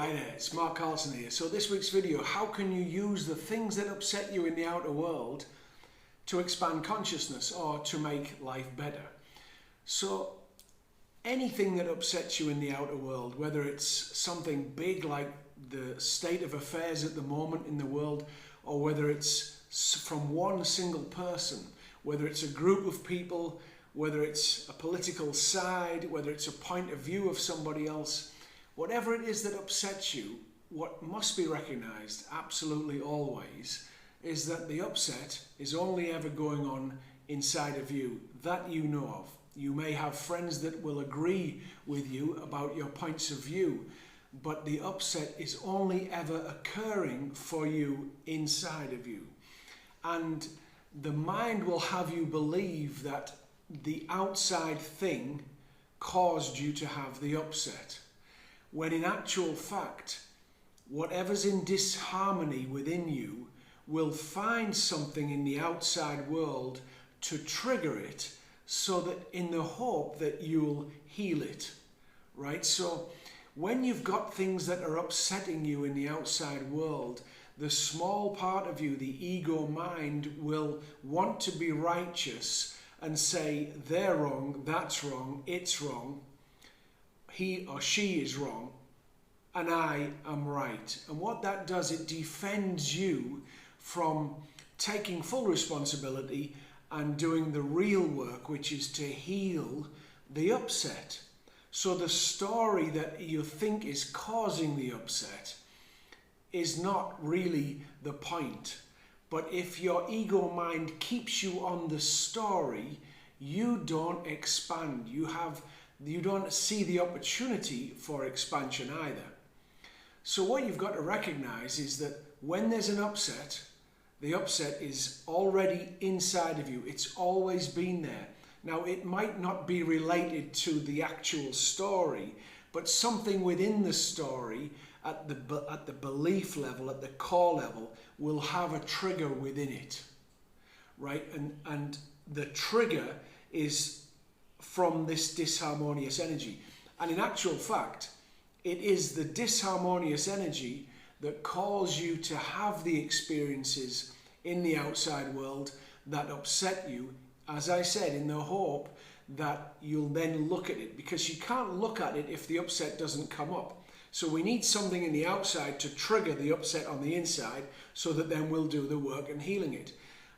Hi there, it's Mark Carlson here. So this week's video, how can you use the things that upset you in the outer world to expand consciousness or to make life better? So anything that upsets you in the outer world, whether it's something big like the state of affairs at the moment in the world, or whether it's from one single person, whether it's a group of people, whether it's a political side, whether it's a point of view of somebody else, whatever it is that upsets you, what must be recognized absolutely always is that the upset is only ever going on inside of you, that you know of. You may have friends that will agree with you about your points of view, but the upset is only ever occurring for you inside of you. And the mind will have you believe that the outside thing caused you to have the upset, when in actual fact, whatever's in disharmony within you will find something in the outside world to trigger it, so that in the hope that you'll heal it, right? So when you've got things that are upsetting you in the outside world, the small part of you, the ego mind, will want to be righteous and say, they're wrong, that's wrong, it's wrong, he or she is wrong, and I am right. And what that does, it defends you from taking full responsibility and doing the real work, which is to heal the upset. So the story that you think is causing the upset is not really the point. But if your ego mind keeps you on the story, you don't expand. You don't see the opportunity for expansion either. So what you've got to recognize is that when there's an upset, the upset is already inside of you. It's always been there. Now, it might not be related to the actual story, but something within the story at the belief level, at the core level, will have a trigger within it, right? And the trigger is from this disharmonious energy. And in actual fact, it is the disharmonious energy that calls you to have the experiences in the outside world that upset you, as I said, in the hope that you'll then look at it, because you can't look at it if the upset doesn't come up. So we need something in the outside to trigger the upset on the inside, so that then we'll do the work in healing it.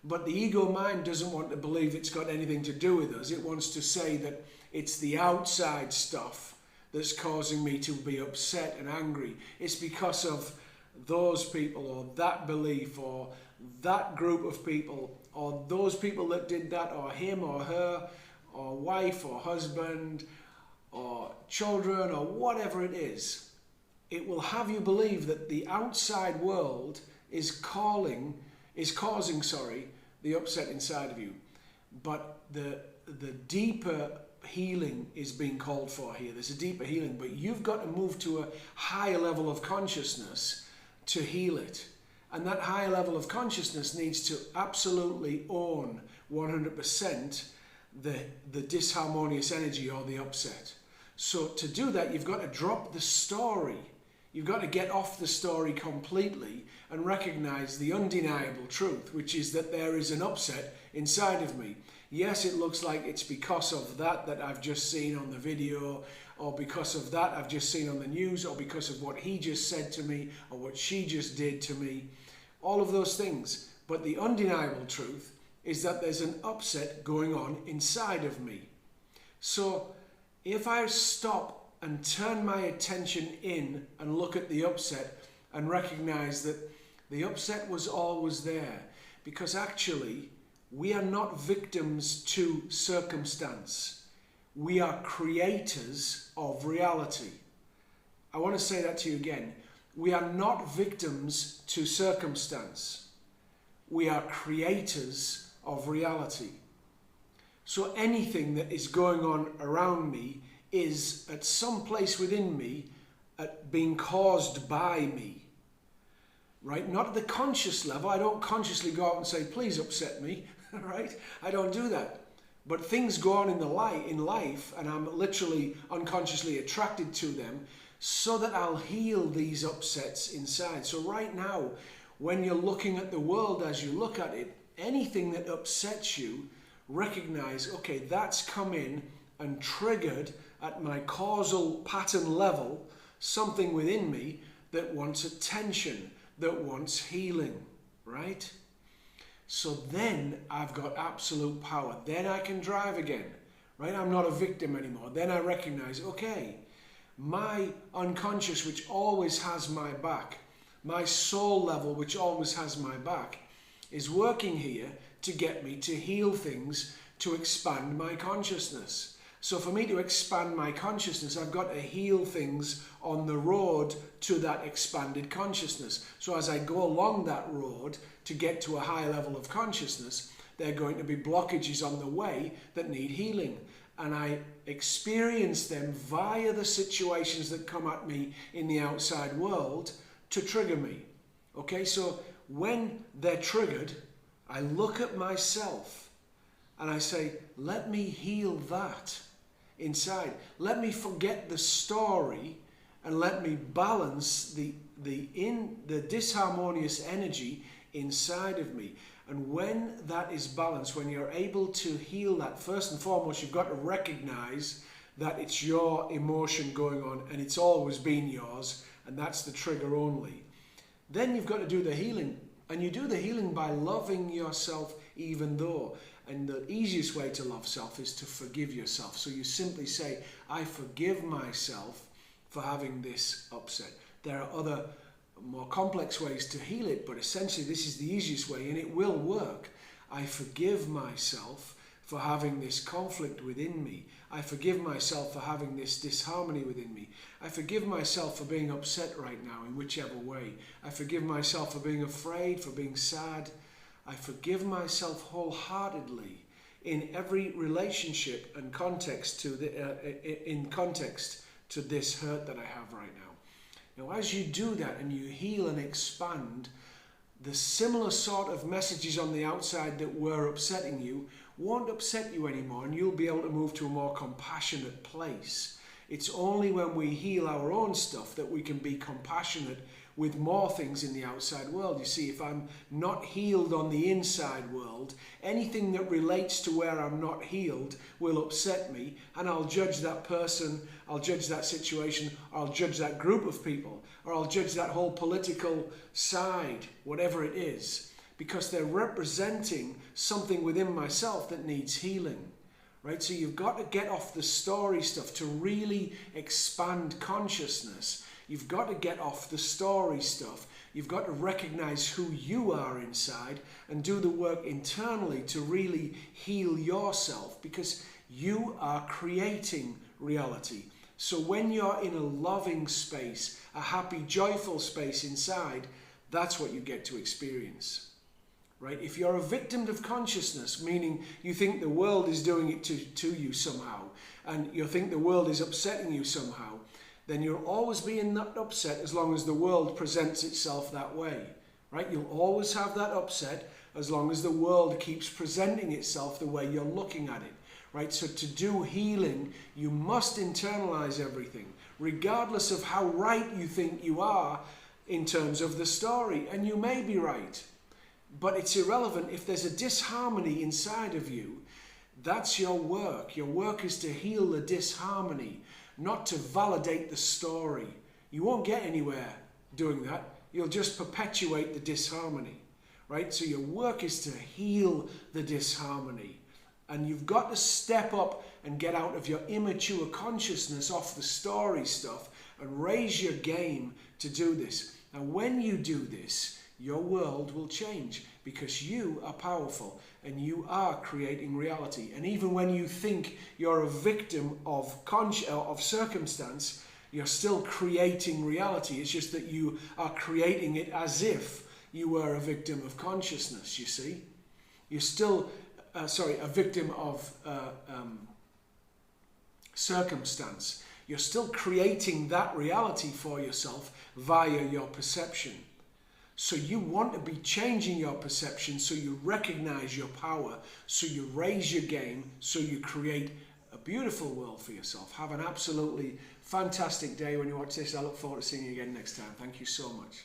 But the ego mind doesn't want to believe it's got anything to do with us. It wants to say that it's the outside stuff that's causing me to be upset and angry. It's because of those people, or that belief, or that group of people, or those people that did that, or him or her, or wife or husband, or children, or whatever it is. It will have you believe that the outside world is causing the upset inside of you. But the deeper healing is being called for here. There's a deeper healing, but you've got to move to a higher level of consciousness to heal it. And that higher level of consciousness needs to absolutely own 100% the disharmonious energy or the upset. So to do that, you've got to drop the story. You've got to get off the story completely and recognize the undeniable truth, which is that there is an upset inside of me. Yes, it looks like it's because of that I've just seen on the video, or because of that I've just seen on the news, or because of what he just said to me, or what she just did to me. All of those things. But the undeniable truth is that there's an upset going on inside of me. So if I stop and turn my attention in and look at the upset and recognize that the upset was always there, because actually we are not victims to circumstance. We are creators of reality. I want to say that to you again. We are not victims to circumstance. We are creators of reality. So anything that is going on around me is at some place within me being caused by me. Right? Not at the conscious level. I don't consciously go out and say, please upset me. Right? I don't do that. But things go on in life, and I'm literally unconsciously attracted to them. so that I'll heal these upsets inside. So right now, when you're looking at the world as you look at it, anything that upsets you, recognize, okay, that's come in and triggered at my causal pattern level something within me that wants attention, that wants healing, right? So then I've got absolute power. Then I can drive again, right? I'm not a victim anymore. Then I recognize, okay, my unconscious, which always has my back, my soul level, which always has my back, is working here to get me to heal things, to expand my consciousness. So for me to expand my consciousness, I've got to heal things on the road to that expanded consciousness. So as I go along that road to get to a high level of consciousness, there are going to be blockages on the way that need healing. And I experience them via the situations that come at me in the outside world to trigger me. Okay, so when they're triggered, I look at myself and I say, let me heal that inside. Let me forget the story and let me balance the disharmonious energy inside of me. And when that is balanced, when you're able to heal that, first and foremost, you've got to recognize that it's your emotion going on and it's always been yours, and that's the trigger only. Then you've got to do the healing. And you do the healing by loving yourself even though. And the easiest way to love self is to forgive yourself. So you simply say, I forgive myself for having this upset. There are other more complex ways to heal it, but essentially this is the easiest way and it will work. I forgive myself for having this conflict within me. I forgive myself for having this disharmony within me. I forgive myself for being upset right now in whichever way. I forgive myself for being afraid, for being sad. I forgive myself wholeheartedly in every relationship and context in context to this hurt that I have right now. Now, as you do that and you heal and expand, the similar sort of messages on the outside that were upsetting you won't upset you anymore, and you'll be able to move to a more compassionate place. It's only when we heal our own stuff that we can be compassionate with more things in the outside world. You see, if I'm not healed on the inside world, anything that relates to where I'm not healed will upset me, and I'll judge that person, I'll judge that situation, I'll judge that group of people, or I'll judge that whole political side, whatever it is, because they're representing something within myself that needs healing. Right? So you've got to get off the story stuff to really expand consciousness. You've got to get off the story stuff. You've got to recognize who you are inside and do the work internally to really heal yourself, because you are creating reality. So when you're in a loving space, a happy, joyful space inside, that's what you get to experience. Right? If you're a victim of consciousness, meaning you think the world is doing it to you somehow, and you think the world is upsetting you somehow, then you'll always be in that upset as long as the world presents itself that way. Right? You'll always have that upset as long as the world keeps presenting itself the way you're looking at it. Right? So to do healing, you must internalize everything, regardless of how right you think you are in terms of the story. And you may be right. But it's irrelevant if there's a disharmony inside of you. That's your work. Your work is to heal the disharmony, not to validate the story. You won't get anywhere doing that. You'll just perpetuate the disharmony, right? So your work is to heal the disharmony. And you've got to step up and get out of your immature consciousness, off the story stuff, and raise your game to do this. And when you do this, your world will change, because you are powerful and you are creating reality. And even when you think you're a victim of circumstance, you're still creating reality. It's just that you are creating it as if you were a victim of consciousness, you see. You're still, a victim of circumstance. You're still creating that reality for yourself via your perception. So you want to be changing your perception, so you recognize your power, so you raise your game, so you create a beautiful world for yourself. Have an absolutely fantastic day when you watch this. I look forward to seeing you again next time. Thank you so much.